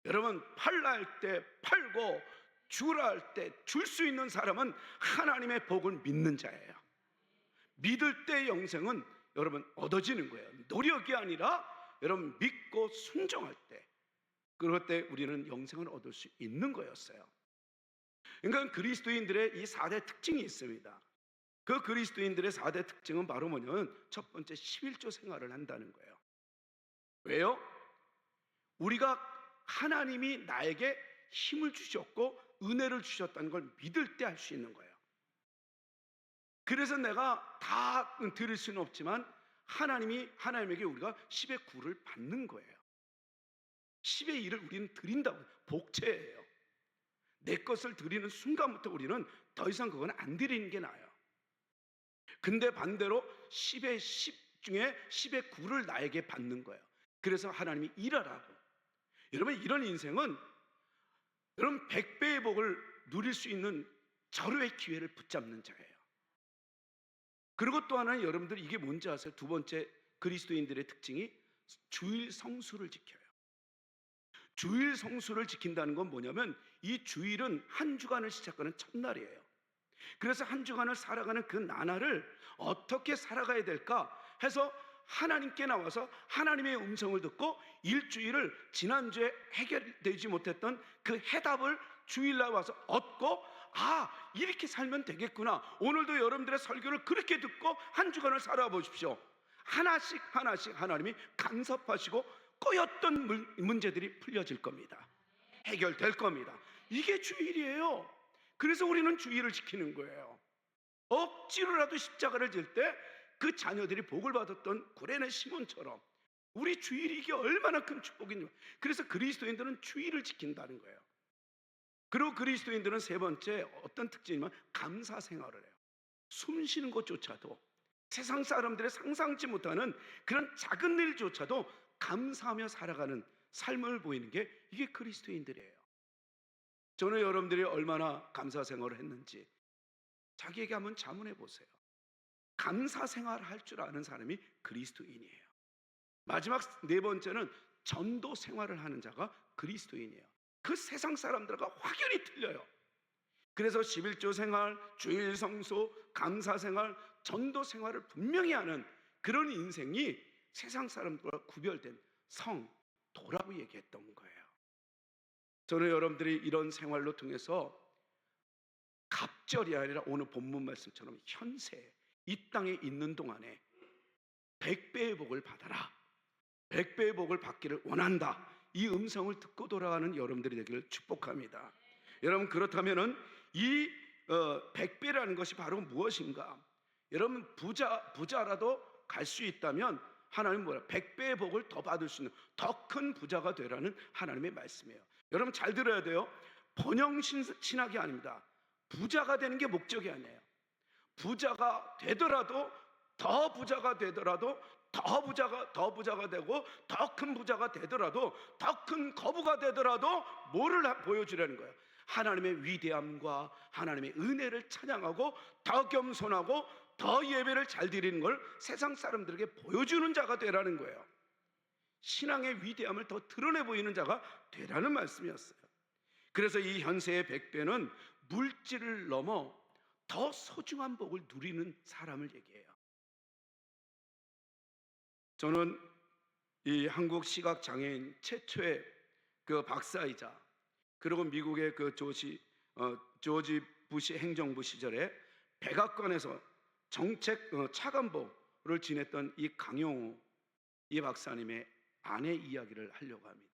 여러분, 팔라 할 때 팔고 주라 할 때 줄 수 있는 사람은 하나님의 복을 믿는 자예요. 믿을 때 영생은 여러분 얻어지는 거예요. 노력이 아니라 여러분 믿고 순종할 때, 그럴 때 우리는 영생을 얻을 수 있는 거였어요. 그러니까 그리스도인들의 이 4대 특징이 있습니다. 그 그리스도인들의 4대 특징은 바로 뭐냐면, 첫 번째 11조 생활을 한다는 거예요. 왜요? 우리가 하나님이 나에게 힘을 주셨고 은혜를 주셨다는 걸 믿을 때 할 수 있는 거예요. 그래서 내가 다 드릴 수는 없지만 하나님에게 우리가 10의 9를 받는 거예요. 10의 1을 우리는 드린다고. 복채예요. 내 것을 드리는 순간부터 우리는 더 이상 그건 안 드리는 게 나아요. 근데 반대로 10의 10 중에 10의 9를 나에게 받는 거예요. 그래서 하나님이 일하라고. 여러분, 이런 인생은 여러분 100배의 복을 누릴 수 있는 절호의 기회를 붙잡는 자예요. 그리고 또 하나는 여러분들 이게 뭔지 아세요? 두 번째 그리스도인들의 특징이 주일 성수를 지켜요. 주일 성수를 지킨다는 건 뭐냐면, 이 주일은 한 주간을 시작하는 첫날이에요. 그래서 한 주간을 살아가는 그 나날을 어떻게 살아가야 될까 해서 하나님께 나와서 하나님의 음성을 듣고 일주일을 지난주에 해결되지 못했던 그 해답을 주일날 와서 얻고, 아, 이렇게 살면 되겠구나. 오늘도 여러분들의 설교를 그렇게 듣고 한 주간을 살아보십시오. 하나씩 하나씩 하나님이 간섭하시고 꼬였던 문제들이 풀려질 겁니다. 해결될 겁니다. 이게 주일이에요. 그래서 우리는 주일을 지키는 거예요. 억지로라도 십자가를 질 때 그 자녀들이 복을 받았던 구레네 시몬처럼 우리 주일이 이게 얼마나 큰 축복인지. 그래서 그리스도인들은 주일을 지킨다는 거예요. 그리고 그리스도인들은 세 번째 어떤 특징이냐면 감사 생활을 해요. 숨 쉬는 것조차도, 세상 사람들의 상상치 못하는 그런 작은 일조차도 감사하며 살아가는 삶을 보이는 게 이게 그리스도인들이에요. 저는 여러분들이 얼마나 감사 생활을 했는지 자기에게 한번 자문해 보세요. 감사 생활을 할 줄 아는 사람이 그리스도인이에요. 마지막 네 번째는 전도 생활을 하는 자가 그리스도인이에요. 그 세상 사람들과 확연히 틀려요. 그래서 11조 생활, 주일 성수, 감사 생활, 전도 생활을 분명히 하는 그런 인생이 세상 사람들과 구별된 성도라고 얘기했던 거예요. 저는 여러분들이 이런 생활로 통해서 갑절이 아니라 오늘 본문 말씀처럼 현세, 이 땅에 있는 동안에 100배의 복을 받아라, 100배의 복을 받기를 원한다, 이 음성을 듣고 돌아가는 여러분들이 되기를 축복합니다. 여러분, 그렇다면은 이 100배라는 것이 바로 무엇인가? 여러분, 부자라도 갈 수 있다면 하나님은 뭐라? 100배의 복을 더 받을 수 있는 더 큰 부자가 되라는 하나님의 말씀이에요. 여러분 잘 들어야 돼요. 번영 신학이 아닙니다. 부자가 되는 게 목적이 아니에요. 부자가 되더라도, 더 부자가 되더라도, 더 부자가 되고 더 큰 부자가 되더라도, 더 큰 거부가 되더라도 뭐를 보여주려는 거예요? 하나님의 위대함과 하나님의 은혜를 찬양하고 더 겸손하고 더 예배를 잘 드리는 걸 세상 사람들에게 보여주는 자가 되라는 거예요. 신앙의 위대함을 더 드러내 보이는 자가 되라는 말씀이었어요. 그래서 이 현세의 100배는 물질을 넘어 더 소중한 복을 누리는 사람을 얘기해요. 저는 이 한국 시각 장애인 최초의 그 박사이자, 그리고 미국의 그 조지 부시 행정부 시절에 백악관에서 정책 차관보를 지냈던 이 강용우 이 박사님의 아내 이야기를 하려고 합니다.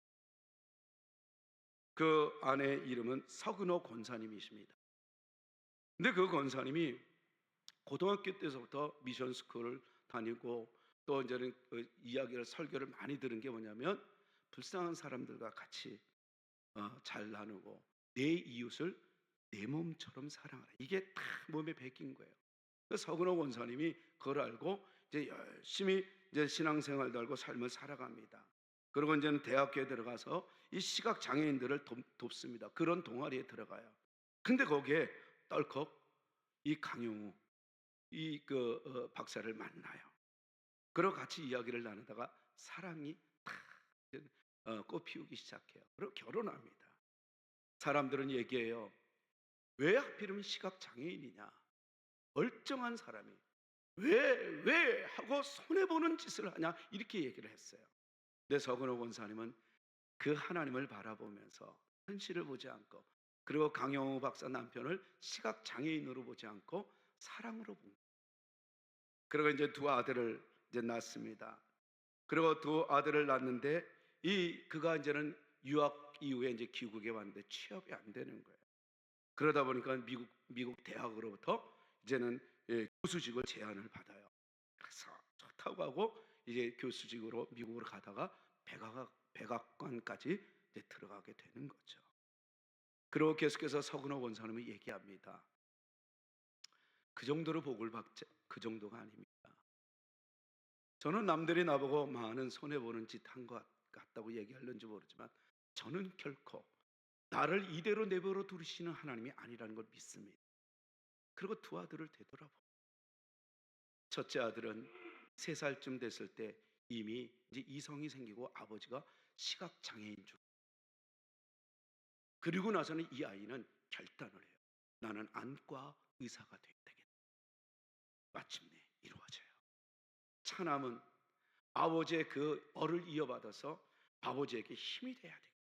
그 아내 이름은 서근호 권사님이십니다. 근데 그 권사님이 고등학교 때서부터 미션 스쿨을 다니고 또 이제는 이야기를 설교를 많이 들은 게 뭐냐면, 불쌍한 사람들과 같이 잘 나누고 내 이웃을 내 몸처럼 사랑하라. 이게 다 몸에 베낀 거예요. 서근호 권사님이 그걸 알고 이제 열심히 이제 신앙생활도 하고 삶을 살아갑니다. 그리고 이제는 대학교에 들어가서 이 시각 장애인들을 돕습니다. 그런 동아리에 들어가요. 근데 거기에 떨컥 이 강용우 박사를 만나요. 그리고 같이 이야기를 나누다가 사랑이 탁 꽃피우기 시작해요. 그리고 결혼합니다. 사람들은 얘기해요. 왜 하필이면 시각 장애인이냐? 멀쩡한 사람이 왜 하고 손해보는 짓을 하냐? 이렇게 얘기를 했어요. 근데 서근호 권사님은 그 하나님을 바라보면서 현실을 보지 않고, 그리고 강영우 박사 남편을 시각 장애인으로 보지 않고 사랑으로 본 거예요. 그리고 이제 두 아들을 이제 낳습니다. 그리고 두 아들을 낳는데 그가 이제는 유학 이후에 이제 귀국에 왔는데 취업이 안 되는 거예요. 그러다 보니까 미국 대학으로부터 이제는 교수직을 제안을 받아요. 그래서 좋다고 하고 이제 교수직으로 미국으로 가다가 백악관까지 이제 들어가게 되는 거죠. 그리고 계속해서 서근호 권사님이 얘기합니다. 그 정도로 복을 받자, 그 정도가 아닙니다. 저는 남들이 나보고 많은 손해보는 짓 한 것 같다고 얘기하는지 모르지만 저는 결코 나를 이대로 내버려 두시는 하나님이 아니라는 걸 믿습니다. 그리고 두 아들을 되돌아보. 첫째 아들은 3살쯤 됐을 때 이미 이제 이성이 생기고 아버지가 시각 장애인 줄. 그리고 나서는 이 아이는 결단을 해요. 나는 안과 의사가 되어야 되겠다. 마침내 이루어져요. 차남은 아버지의 그 얼을 이어받아서 아버지에게 힘이 돼야 돼.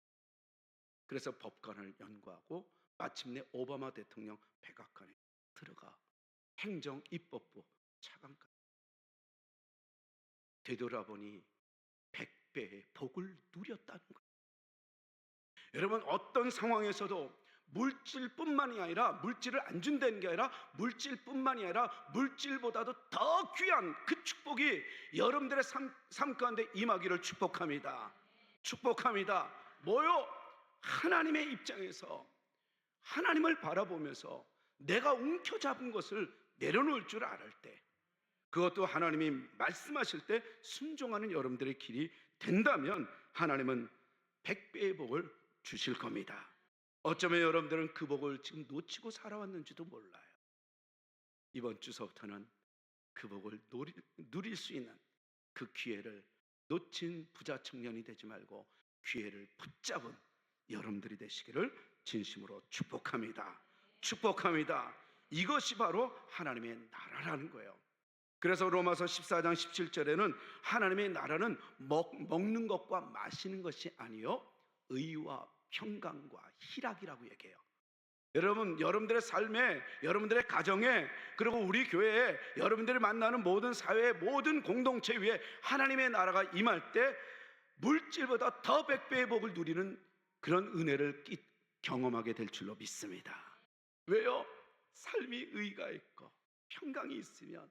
그래서 법관을 연구하고 마침내 오바마 대통령 백악관에 들어가 행정 입법부 차관까지. 되돌아보니 100배의 복을 누렸다는 거예요. 여러분, 어떤 상황에서도 물질뿐만이 아니라, 물질을 안 준다는 게 아니라 물질뿐만이 아니라 물질보다도 더 귀한 그 축복이 여러분들의 삶 가운데 임하기를 축복합니다. 축복합니다. 뭐요? 하나님의 입장에서 하나님을 바라보면서 내가 움켜잡은 것을 내려놓을 줄 알을 때, 그것도 하나님이 말씀하실 때 순종하는 여러분들의 길이 된다면 하나님은 100배의 복을 주실 겁니다. 어쩌면 여러분들은 그 복을 지금 놓치고 살아왔는지도 몰라요. 이번 주서부터는 그 복을 누릴 수 있는 그 기회를 놓친 부자 청년이 되지 말고 기회를 붙잡은 여러분들이 되시기를 진심으로 축복합니다. 축복합니다. 이것이 바로 하나님의 나라라는 거예요. 그래서 로마서 14장 17절에는 하나님의 나라는 먹는 것과 마시는 것이 아니요 의와 평강과 희락이라고 얘기해요. 여러분, 여러분들의 삶에, 여러분들의 가정에, 그리고 우리 교회에, 여러분들이 만나는 모든 사회의 모든 공동체 위에 하나님의 나라가 임할 때 물질보다 더 100배의 복을 누리는 그런 은혜를 경험하게 될 줄로 믿습니다. 왜요? 삶이 의가 있고 평강이 있으면,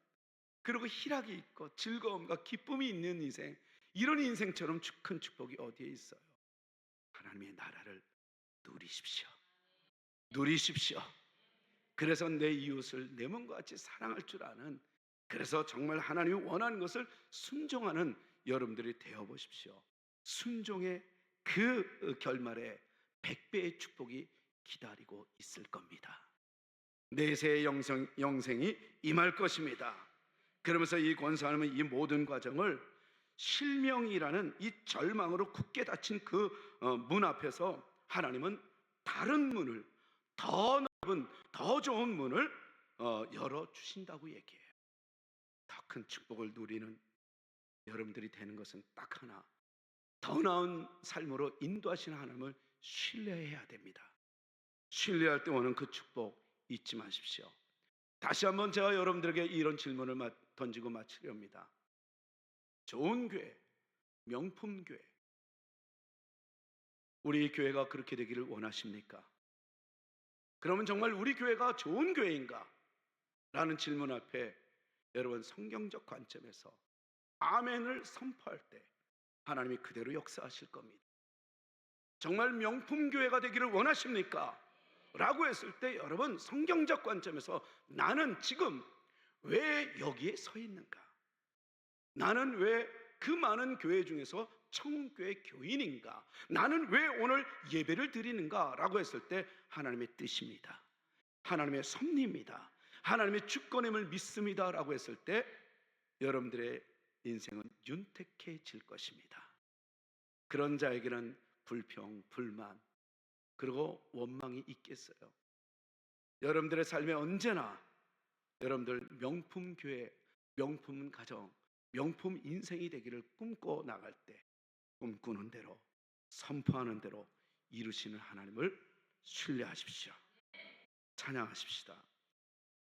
그리고 희락이 있고 즐거움과 기쁨이 있는 인생, 이런 인생처럼 큰 축복이 어디에 있어요? 하나님의 나라를 누리십시오. 누리십시오. 그래서 내 이웃을 내 몸과 같이 사랑할 줄 아는, 그래서 정말 하나님이 원하는 것을 순종하는 여러분들이 되어보십시오. 순종의 그 결말에 100배의 축복이 기다리고 있을 겁니다. 내세의 영생이 임할 것입니다. 그러면서 이 권사님은 이 모든 과정을 실명이라는 이 절망으로 굳게 닫힌 그 문 앞에서 하나님은 다른 문을, 더 넓은 더 좋은 문을 열어주신다고 얘기해요. 더 큰 축복을 누리는 여러분들이 되는 것은 딱 하나, 더 나은 삶으로 인도하시는 하나님을 신뢰해야 됩니다. 신뢰할 때 오는 그 축복 잊지 마십시오. 다시 한번 제가 여러분들에게 이런 질문을 던지고 마치렵니다. 좋은 교회, 명품 교회, 우리 교회가 그렇게 되기를 원하십니까? 그러면 정말 우리 교회가 좋은 교회인가? 라는 질문 앞에 여러분, 성경적 관점에서 아멘을 선포할 때 하나님이 그대로 역사하실 겁니다. 정말 명품 교회가 되기를 원하십니까? 라고 했을 때 여러분, 성경적 관점에서 나는 지금 왜 여기에 서 있는가? 나는 왜 그 많은 교회 중에서 청교회 교인인가? 나는 왜 오늘 예배를 드리는가? 라고 했을 때 하나님의 뜻입니다. 하나님의 섭리입니다. 하나님의 주권임을 믿습니다. 라고 했을 때 여러분들의 인생은 윤택해질 것입니다. 그런 자에게는 불평, 불만, 그리고 원망이 있겠어요. 여러분들의 삶에 언제나 여러분들 명품 교회, 명품 가정, 명품 인생이 되기를 꿈꿔 나갈 때 꿈꾸는 대로, 선포하는 대로 이루시는 하나님을 신뢰하십시오. 찬양하십시다.